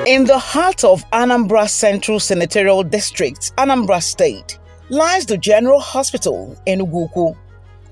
In the heart of Anambra Central Senatorial District, Anambra State, lies the General Hospital in Enugwu-Ukwu,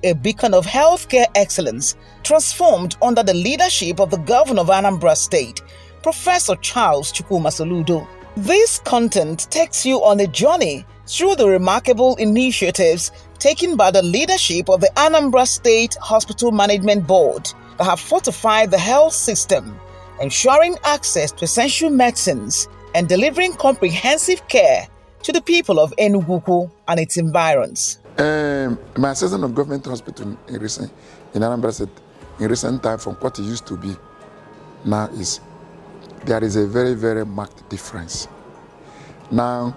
a beacon of healthcare excellence transformed under the leadership of the Governor of Anambra State, Professor Charles Chukwuma. This content takes you on a journey through the remarkable initiatives taken by the leadership of the Anambra State Hospital Management Board that have fortified the health system, ensuring access to essential medicines and delivering comprehensive care to the people of Enugwu-Ukwu and its environs. My assessment of government hospital in Anambra State in recent time from what it used to be now is there is a very, very marked difference. Now,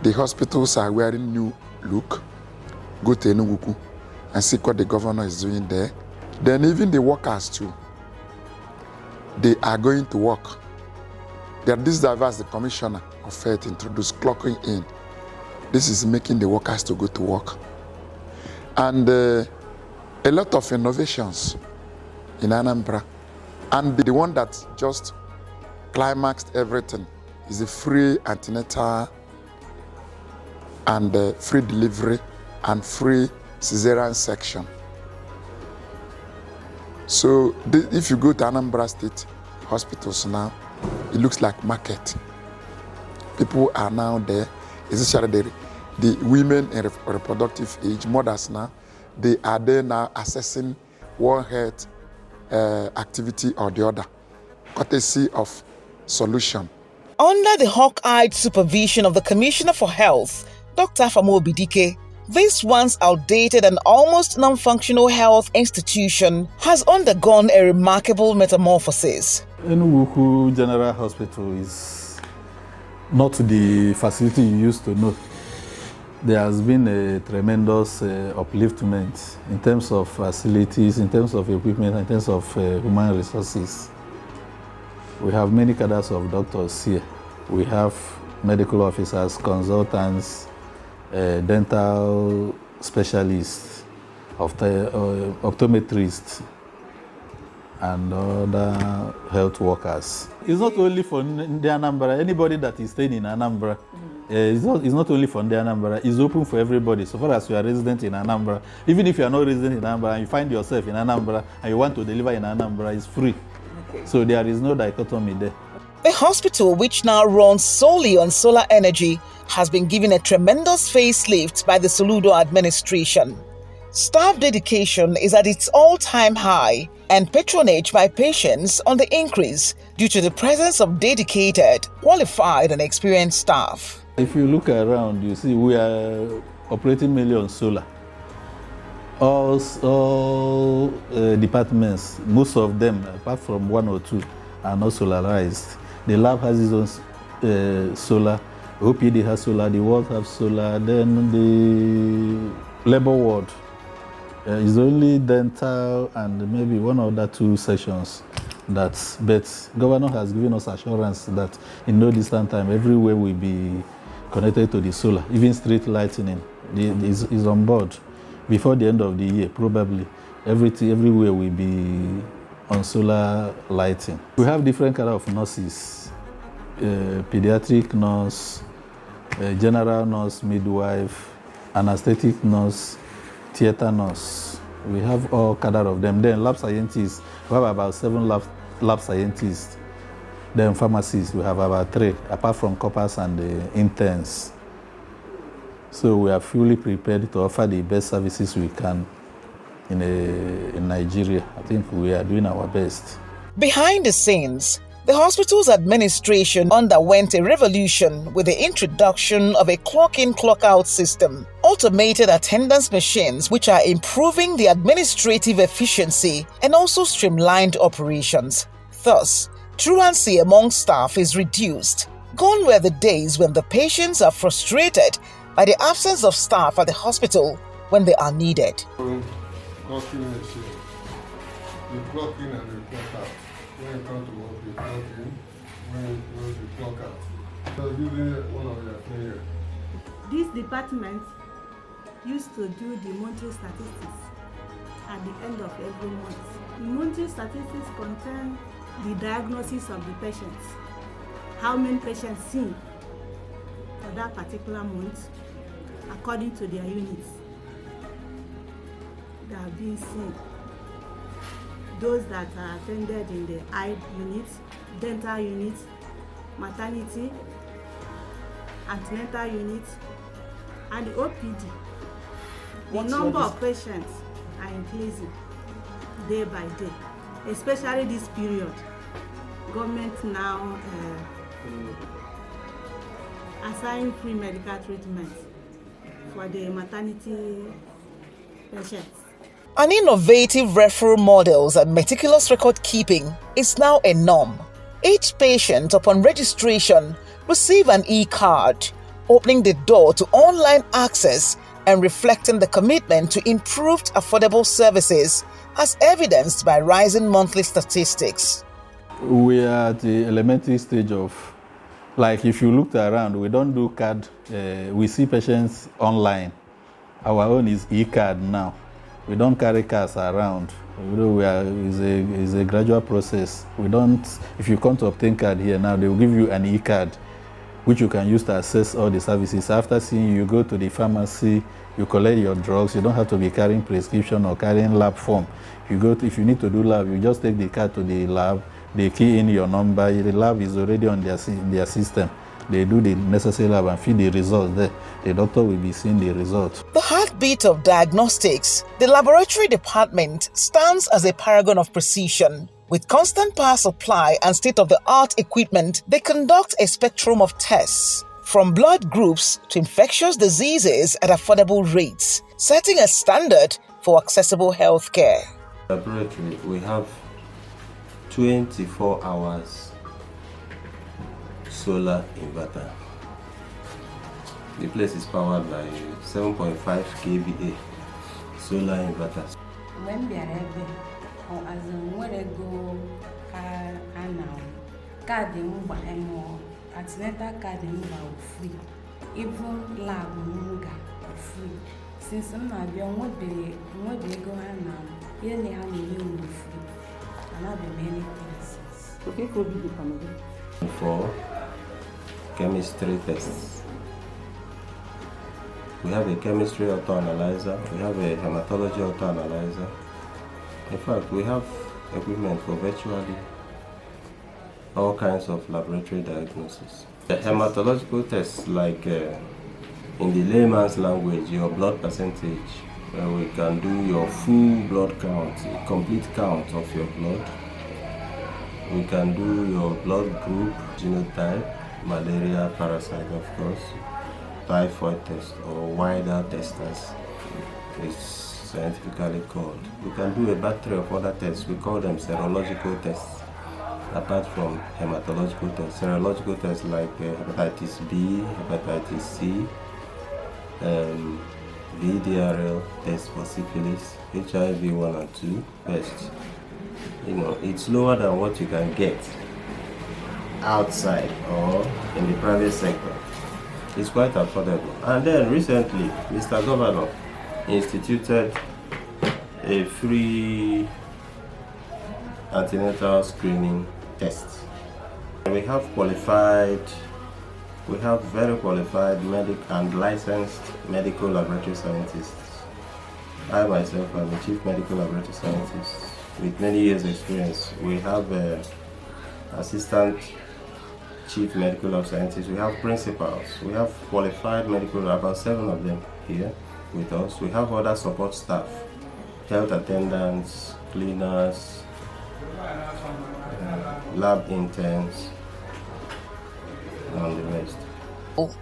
the hospitals are wearing new look. Go to Enugwu-Ukwu and see what the governor is doing there. Then even the workers too, they are going to work. This diverse the commissioner of health introduced clocking in. This is making the workers to go to work. And a lot of innovations in Anambra. And the one that just climaxed everything is the free antenatal and free delivery and free cesarean section. So if you go to Anambra State hospitals now, it looks like market. People are now there, especially the women in reproductive age, mothers now, they are there now assessing one health activity or the other, courtesy of solution. Under the hawk-eyed supervision of the Commissioner for Health, Dr. Famobidike, this once outdated and almost non-functional health institution has undergone a remarkable metamorphosis. Enugwu-Ukwu General Hospital is not the facility you used to know. There has been a tremendous upliftment in terms of facilities, in terms of equipment, in terms of human resources. We have many cadres of doctors here. We have medical officers, consultants, dental specialists, optometrists, and other health workers. It's not only for the Anambra, anybody that is staying in Anambra, it's not only for the Anambra, it's open for everybody. So far as you are resident in Anambra, even if you are not resident in Anambra and you find yourself in Anambra and you want to deliver in Anambra, it's free. Okay. So there is no dichotomy there. The hospital, which now runs solely on solar energy, has been given a tremendous facelift by the Soludo administration. Staff dedication is at its all-time high and patronage by patients on the increase due to the presence of dedicated, qualified and experienced staff. If you look around, you see we are operating mainly on solar. All departments, most of them, apart from one or two, are not solarized. The lab has its own solar, OPD has solar, the ward has solar, then the labor ward is only dental and maybe one other two sections. But governor has given us assurance that in no distant time, everywhere will be connected to the solar, even street lighting is on board. Before the end of the year, probably, everywhere will be on solar lighting. We have different kind of nurses, pediatric nurse, general nurse, midwife, anesthetic nurse, theater nurse. We have all cadre of them. Then lab scientists, we have about 7 lab scientists. Then pharmacists, we have about 3, apart from corpers and the interns. So we are fully prepared to offer the best services we can in Nigeria. I think we are doing our best. Behind the scenes, the hospital's administration underwent a revolution with the introduction of a clock-in, clock-out system, automated attendance machines which are improving the administrative efficiency and also streamlined operations. Thus, truancy among staff is reduced. Gone were the days when the patients are frustrated by the absence of staff at the hospital when they are needed. Clock in and shift. You clock in and you clock out. When you come to work, you clock in. When you close, you clock out. So using one of your fingers. This department used to do the monthly statistics at the end of every month. The monthly statistics contain the diagnosis of the patients. how many patients seen for that particular month according to their units that are being seen. Those that are attended in the eye units, dental units, maternity, antenatal units, and the OPD. The number of patients are increasing day by day, especially this period. Government now assign free medical treatment for the maternity patients. An innovative referral models and meticulous record keeping is now a norm. Each patient, upon registration, receive an e-card, opening the door to online access and reflecting the commitment to improved affordable services as evidenced by rising monthly statistics. We are at the elementary stage of, like if you looked around, we don't do card, we see patients online. Our own is e-card now. We don't carry cards around. It's a gradual process. We don't, if you come to obtain card here now, they will give you an e-card, which you can use to access all the services. After seeing you go to the pharmacy, you collect your drugs. You don't have to be carrying prescription or carrying lab form. If you need to do lab, you just take the card to the lab, they key in your number, the lab is already on their system. They do the necessary lab and feed the results there. The doctor will be seeing the results. The heartbeat of diagnostics, the laboratory department stands as a paragon of precision. With constant power supply and state-of-the-art equipment, they conduct a spectrum of tests, from blood groups to infectious diseases at affordable rates, setting a standard for accessible healthcare. Laboratory, we have 24 hours solar inverter. The place is powered by 7.5 kVA solar inverters. When we are able, or as a go card antenatal card free, even lab free. Since I'm not young, what they go now, you only have free. Another many things. Okay, could be the family. For chemistry tests, we have a chemistry auto-analyzer, we have a hematology auto-analyzer. In fact, we have equipment for virtually all kinds of laboratory diagnosis. The hematological tests, like in the layman's language, your blood percentage, where we can do your full blood count, a complete count of your blood. We can do your blood group, genotype, malaria, parasite, of course, typhoid test, or wider test as it's scientifically called. We can do a battery of other tests. We call them serological tests. Apart from hematological tests, serological tests like hepatitis B, hepatitis C, VDRL test for syphilis, HIV 1 and 2, best. You know, it's lower than what you can get outside or in the private sector. It's quite affordable. And then recently, Mr. Governor instituted a free antenatal screening test. We have very qualified and licensed medical laboratory scientists. I myself am a chief medical laboratory scientist with many years experience. We have assistant chief medical lab scientists, we have principals, we have qualified medical, about 7 of them here with us. We have other support staff, health attendants, cleaners, lab interns, and the rest.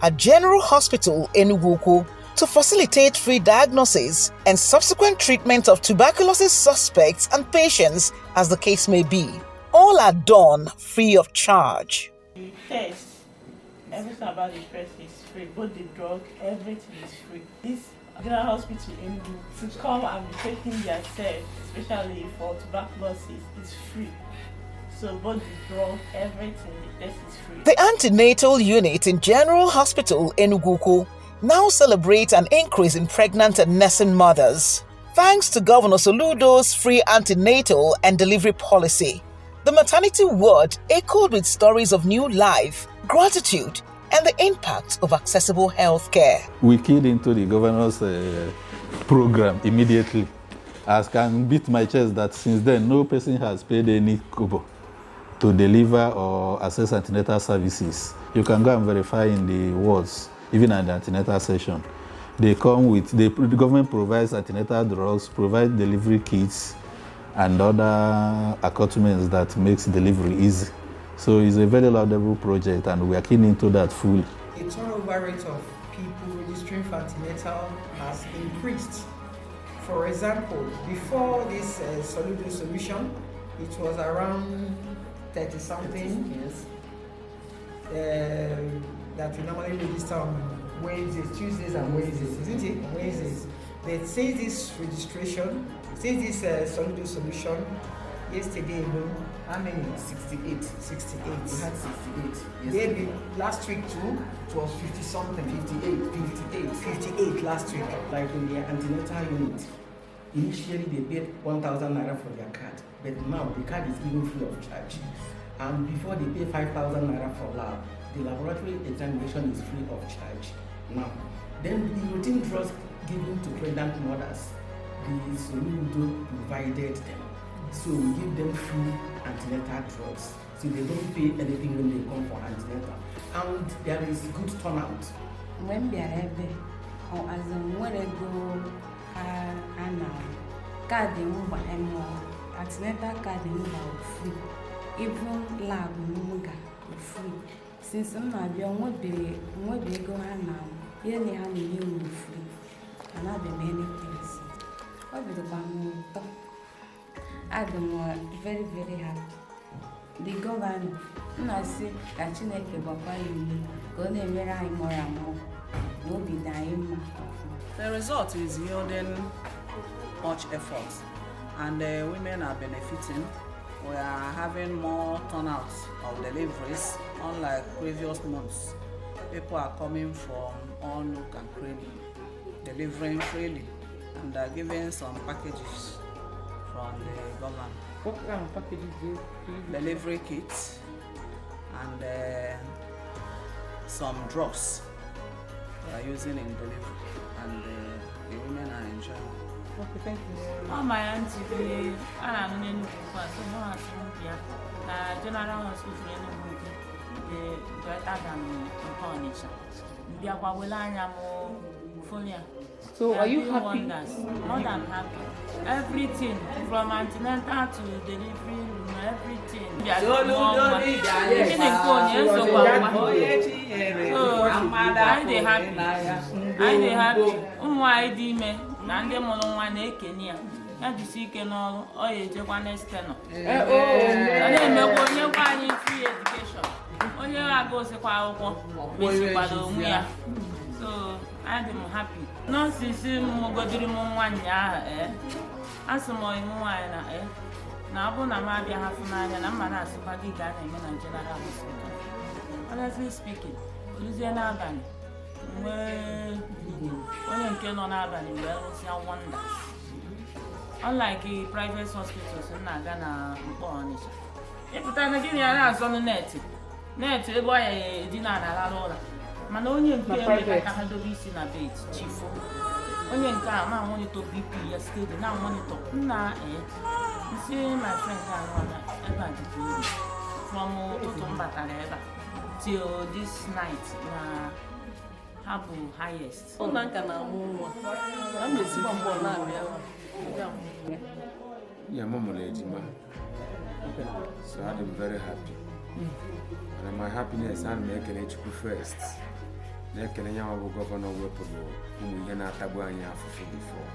At General Hospital Enugwu-Ukwu, to facilitate free diagnosis and subsequent treatment of tuberculosis suspects and patients, as the case may be. All are done free of charge. The test, everything about the test is free. Both the drug, everything is free. This General Hospital in Enugwu to come and be taking their test, especially for tuberculosis, is free. So both the drug, everything, the test is free. The antenatal unit in General Hospital Enugwu-Ukwu now celebrates an increase in pregnant and nursing mothers, thanks to Governor Soludo's free antenatal and delivery policy. The maternity ward echoed with stories of new life, gratitude, and the impact of accessible health care. We keyed into the governor's program immediately. I can beat my chest that since then, no person has paid any kobo to deliver or access antenatal services. You can go and verify in the wards, even at the antenatal session. They come with, the government provides antenatal drugs, provides delivery kits, and other accoutrements that makes delivery easy. So it's a very laudable project, and we are keen into that fully. The turnover rate of people registering for antenatal has increased. For example, before this Soludo solution, it was around 30-something that we normally register on Wednesdays, Tuesdays and Wednesdays, isn't it? Wednesdays. But since this registration, since this Soludo solution, yesterday alone, how many? 68. 68. We had 68. Maybe last week too, it was 50-something. 58 last week. Like in the antenatal unit, initially they paid 1,000 naira for their card, but now the card is even free of charge. And before they pay 5,000 naira for lab, the laboratory examination is free of charge now. Then the routine drugs given to pregnant mothers, the Soludo provided them. So we give them free antenatal drugs. So they don't pay anything when they come for antenatal. And there is good turnout. When we are able, as in when I go, and card they move and antenatal card they move free. Even lab move free. Since I'm not be on what they go and now, here they have new free. And I've been many things. What be the one talk? I'm very, very happy. The governor, I say that Chineke Papa you go there where I more and more. No be dying. The result is yielding much effort, and the women are benefiting. We are having more turnout of deliveries, unlike previous months. People are coming from all nook and cranny, delivering freely, and are giving some packages from the government. What kind of packages do you Delivery kits and some drugs we are using in delivery, and the women are enjoying. Okay, thank you. Oh, my auntie, I'm in Enugwu-Ukwu, so no one here. General Hospital in Enugwu-Ukwu, better than Onitsha. Biakwa Welanya mo Folia. So are you happy? Wonders. More than happy. Everything from antenatal to delivery room, everything. I dey happy. I dey happy. Na ndị mụrụ nwa na-ekene ya jisi ike n'ọrụ ọ ya ejekwa n'estenọ ọ na-emekwa onye kwa anyị free education onye agụsịkwa akwụkwọ mesikwara onwe ya so adị m happy nọọsịsị m godiri m nwa nyaahụ asị m ọyị m nwaanyị na ọ bụ na m abịa hafụ n'anya na mma na-asịkwa gị ga na-eme na general hospital. Honestly speaking, oluzie n'abalị onye nke nọ n'abalị wee rụsịa wonders. Unlike private hospitals na-aga na mkpọ Ọnịcha. Ịpụta na gịnị ya na-azọnụ net ebe ọ ya edina na-alara ụra. Mana onye nke enwe ka ha dobe isi na bed chifu. Onye nke a na-monitor BP ya steady, na-monitor nna nsi my friend anọ ebe a dịka uru. From ụtụtụ m batara ebe a till this night na Habu highest. I'm not gonna move. I'm just one now. Yeah, Mama Lady, so I'm very happy. And my happiness I'm making it first. Making a young governor weapon whom we cannot have one year before.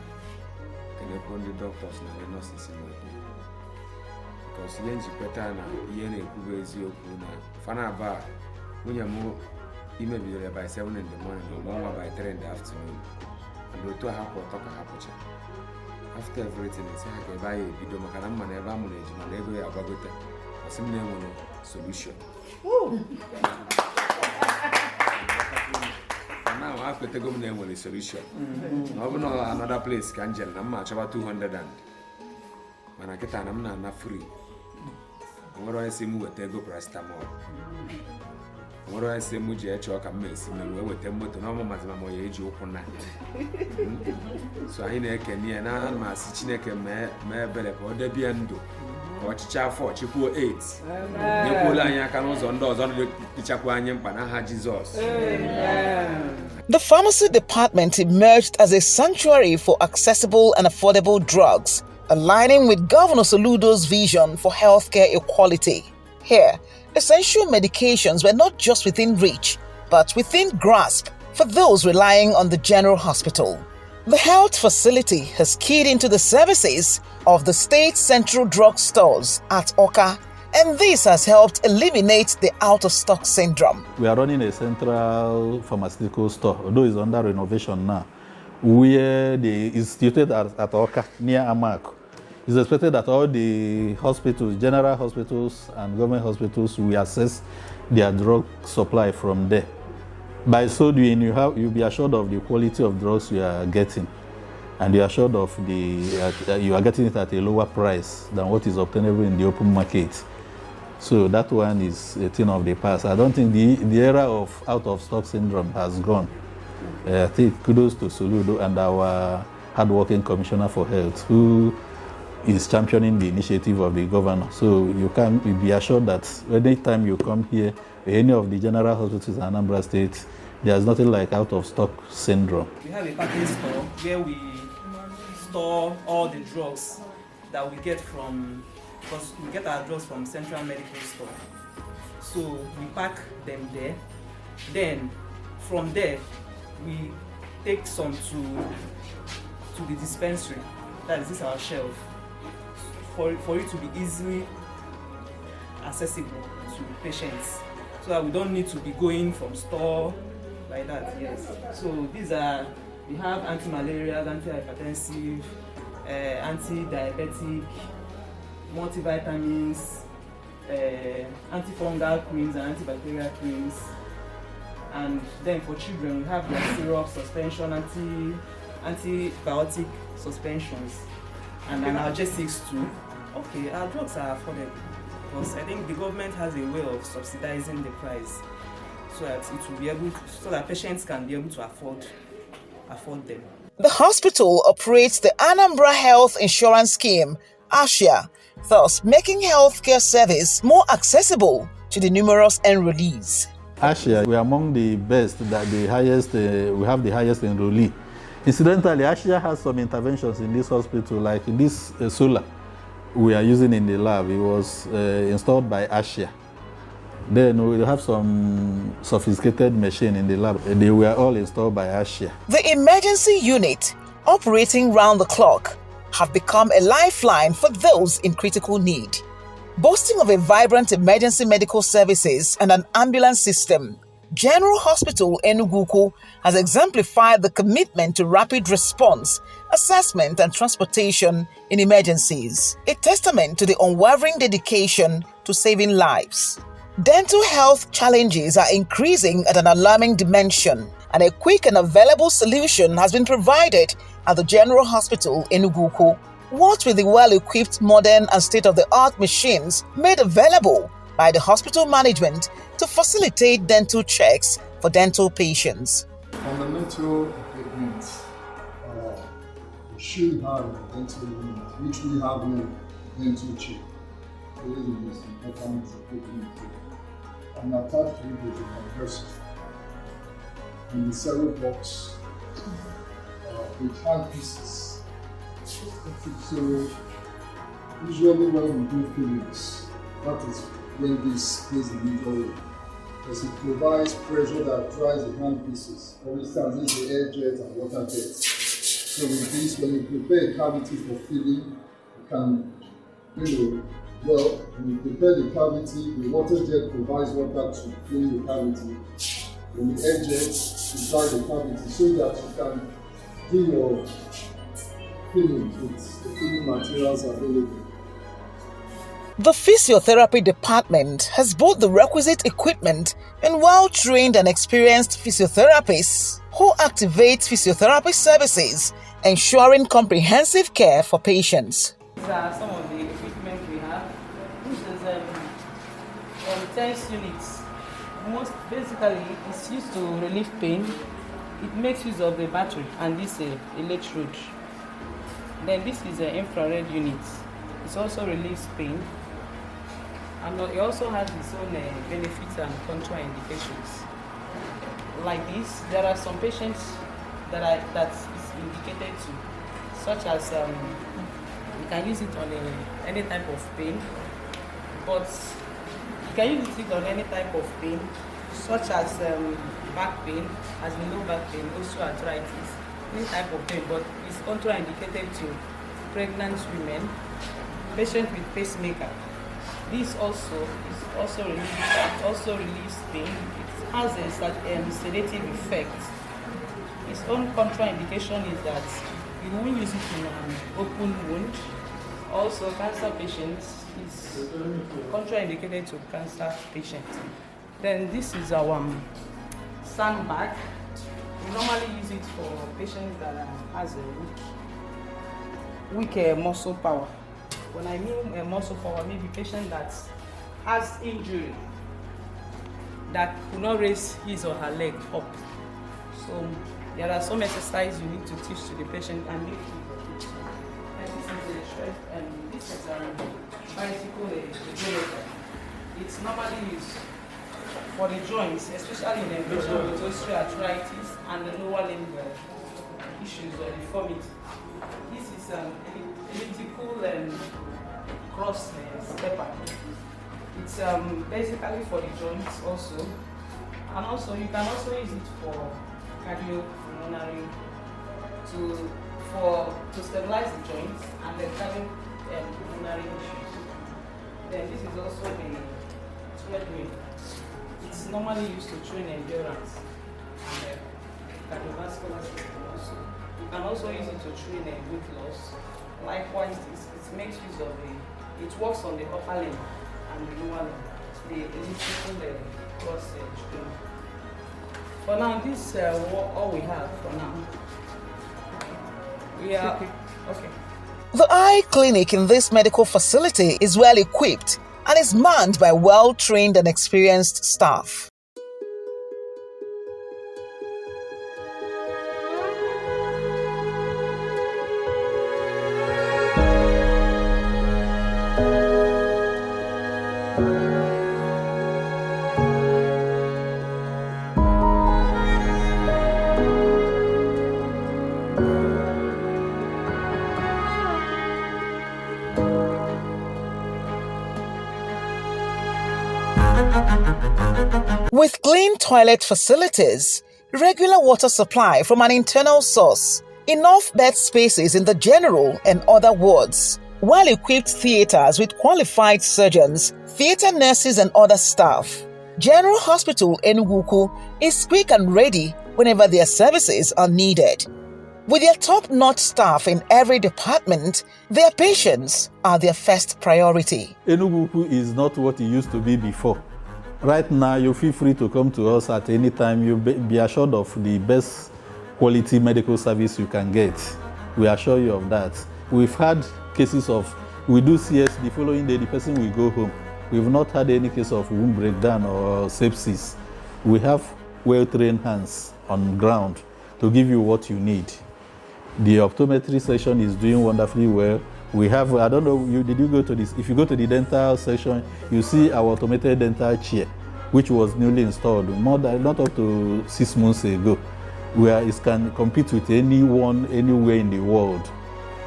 Can you put the doctors and the nurses in my day? Because Yenji Petana, Yene Kubezio Kuna, Fanaba, when you're more. He may be there by 7 in the morning or 1 by 3 in the afternoon. And we'll talk about after everything, it's like I buy a video, Macanam, and ever manage, and every about it. A similar solution. Now, after the government will a solution. Another place can generate much about 200 and when I get an amna free. Nwere onye si m weta ego paracetamol. Nwere onye si m ji eche ọka m esi m wee weta moto na ọmụ mazima ma ya eji ụkwụ na. So anyị na-ekene ya na ana m asị Chineke mee ebere ka ọ debie ndụ ka ọchịchị afọ chikwuo 8. Nyekwuola anyị aka n'ụzọ ndị ọzọ dịchakwa anyị mkpa n'aha Jizọs. The pharmacy department emerged as a sanctuary for accessible and affordable drugs, aligning with Governor Soludo's vision for healthcare equality. Here, essential medications were not just within reach, but within grasp for those relying on the general hospital. The health facility has keyed into the services of the state central drug stores at Oka, and this has helped eliminate the out-of-stock syndrome. We are running a central pharmaceutical store, although it's under renovation now, where the instituted at Oka, near Amak. It's expected that all the hospitals, general hospitals and government hospitals, will access their drug supply from there. By so doing, you'll be assured of the quality of drugs you are getting, and you're assured of you are getting it at a lower price than what is obtainable in the open market. So that one is a thing of the past. I don't think the era of out-of-stock syndrome has gone. I think kudos to Soludo and our hardworking Commissioner for Health, who is championing the initiative of the governor. So you can be assured that anytime you come here, any of the general hospitals in Anambra State, there's nothing like out-of-stock syndrome. We have a packing store where we store all the drugs that we get from, because we get our drugs from Central Medical Store. So we pack them there. Then from there, we take some to the dispensary. That is our shelf. For it to be easily accessible to patients, so that we don't need to be going from store like that. Yes. So we have anti-malarial, anti-hypertensive, anti-diabetic, multivitamins, antifungal creams and antibacterial creams. And then for children, we have the syrup suspension, antibiotic suspensions, and analgesics too. Okay, our drugs are affordable because I think the government has a way of subsidizing the price so that it will be able to, so that patients can be able to afford them. The hospital operates the Anambra Health Insurance Scheme, ASHA, thus making healthcare service more accessible to the numerous enrollees. ASHA, we are among the best, we have the highest enrollee. Incidentally, ASHA has some interventions in this hospital, like this solar we are using in the lab. It was installed by ASHA. Then we have some sophisticated machine in the lab. They were all installed by ASHA. The emergency unit, operating round the clock, have become a lifeline for those in critical need. Boasting of a vibrant emergency medical services and an ambulance system, General Hospital Enugwu-Ukwu has exemplified the commitment to rapid response, assessment and transportation in emergencies, a testament to the unwavering dedication to saving lives. Dental health challenges are increasing at an alarming dimension, and a quick and available solution has been provided at the General Hospital Enugwu-Ukwu. What with the well-equipped modern and state-of-the-art machines made available by the hospital management to facilitate dental checks for dental patients. Fundamental equipment should have a dental unit, which we have no dental chip. So this is the most important equipment. And attached to it is a compressor and the several box with handpieces. So usually when we do fillings, that is when this plays a major role, because it provides pressure that dries the handpieces. For instance, this is the air jet and water jet. So with this, when you prepare a cavity for filling, you can, when you prepare the cavity, the water jet provides water to fill the cavity. When the air jet, you dry the cavity so that you can do your filling with the filling materials available. The physiotherapy department has both the requisite equipment and well-trained and experienced physiotherapists who activate physiotherapy services, ensuring comprehensive care for patients. These are some of the equipment we have. This is tense units. Most basically, it's used to relieve pain. It makes use of the battery and this electrode. Then this is an infrared unit. It also relieves pain. And it also has its own benefits and contraindications. Like this, there are some patients that is indicated to, such as you can use it on any type of pain, but you can use it on any type of pain, such as back pain, as in low back pain, osteoarthritis, any type of pain, but it's contraindicated to pregnant women, patients with pacemaker. This also relieves pain. It has a sedative effect. Its own contraindication is that you won't use it in an open wound. Also, cancer patients is contraindicated to cancer patients. Then this is our sandbag. We normally use it for patients that has a weak muscle power. When I mean muscle power, maybe patient that has injury that could not raise his or her leg up. So there are some exercises you need to teach to the patient and make it. And this is a stress, and this is a bicycle regulator. It's normally used for the joints, especially in the patient with osteoarthritis and the lower limb issues or deformity. This is an elliptical cross stepper. It's basically for the joints also, and also you can also use it for cardiopulmonary to stabilize the joints and the cardiopulmonary issues. Then this is also the treadmill. It's normally used to train endurance and cardiovascular system also. You can also use it to train weight loss. Likewise, it makes use of it works on the upper limb and the lower limb, the elliptical cross train. For now, this is all we have for now. We are okay. The eye clinic in this medical facility is well equipped and is manned by well-trained and experienced staff. With clean toilet facilities, regular water supply from an internal source, enough bed spaces in the general and other wards, well-equipped theaters with qualified surgeons, theater nurses and other staff, General Hospital Enugwu-Ukwu is quick and ready whenever their services are needed. With their top-notch staff in every department, their patients are their first priority. Enugwu-Ukwu is not what it used to be before. Right now, you feel free to come to us at any time. You'll be assured of the best quality medical service you can get. We assure you of that. We've had cases of, we do CS, the following day the person will go home. We've not had any case of wound breakdown or sepsis. We have well-trained hands on ground to give you what you need. The optometry section is doing wonderfully well. We have, I don't know, did you go to this? If you go to the dental section, you see our automated dental chair, which was newly installed not up to 6 months ago, where it can compete with anyone, anywhere in the world.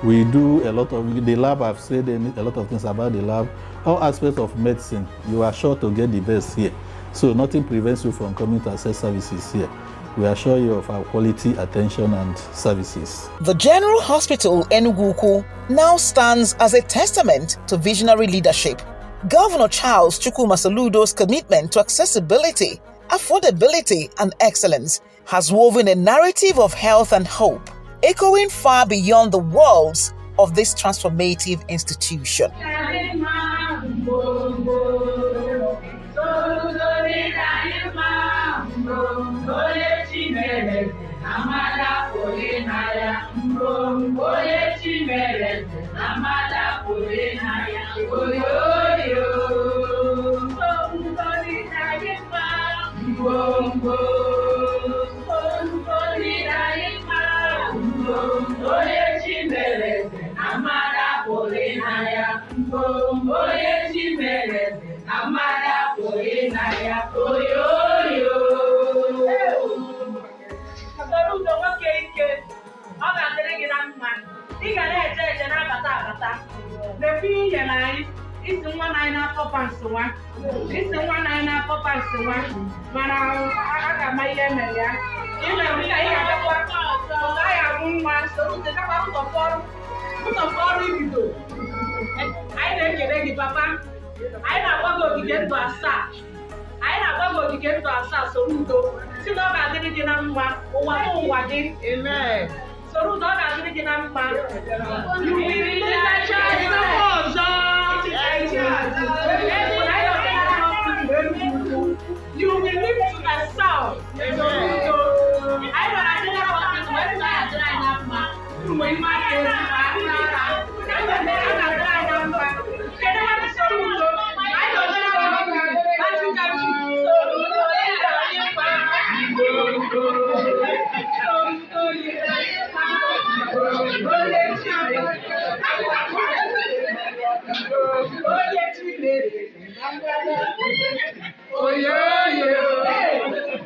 We do a lot of, the lab, I've said a lot of things about the lab. All aspects of medicine, you are sure to get the best here. So nothing prevents you from coming to access services here. We assure you of our quality attention and services. The General Hospital Enugwu-Ukwu now stands as a testament to visionary leadership. Governor Charles Chukwuma Soludo's commitment to accessibility, affordability, and excellence has woven a narrative of health and hope, echoing far beyond the walls of this transformative institution. Amada Soludo nwoke ike, ọ ga-adịrị gị na mma. Ị ga na-eje eje na-abata abata. Lepe ihe na anyị, isi nwa na anyị na-akọpa nsonwa. Isi nwa na anyị na-akọpa nsonwa. Mana a ga-ama ihe mere ya. Ị mere ka ị ga-adakwa ọzọ ya bụ nwa. Soludo gaba ụtọpọrụ ibido. Anyị na-ekele gị papa. Anyị na-agba gị ogige ndụ asaa. Anyị na-agba gị ogige ndụ asaa Soludo. Si na ọ ga-adịrị gị na mma, ụwa bụ ụwa gị. Amen. Soludo ọ ga-adịrị gị na mma. You will release ọzọ. You will live to the south. Soludo. Anyị gwara gị na ọkụkụ wee sị na ya dịrị anyị na mma. Mgbe mma ga-esi ma aka aka. Ọ ga-adịrị anyị na mma. Kedu ebe Soludo? Anyị nọjere ọkụkụ. Oh yeah, yeah.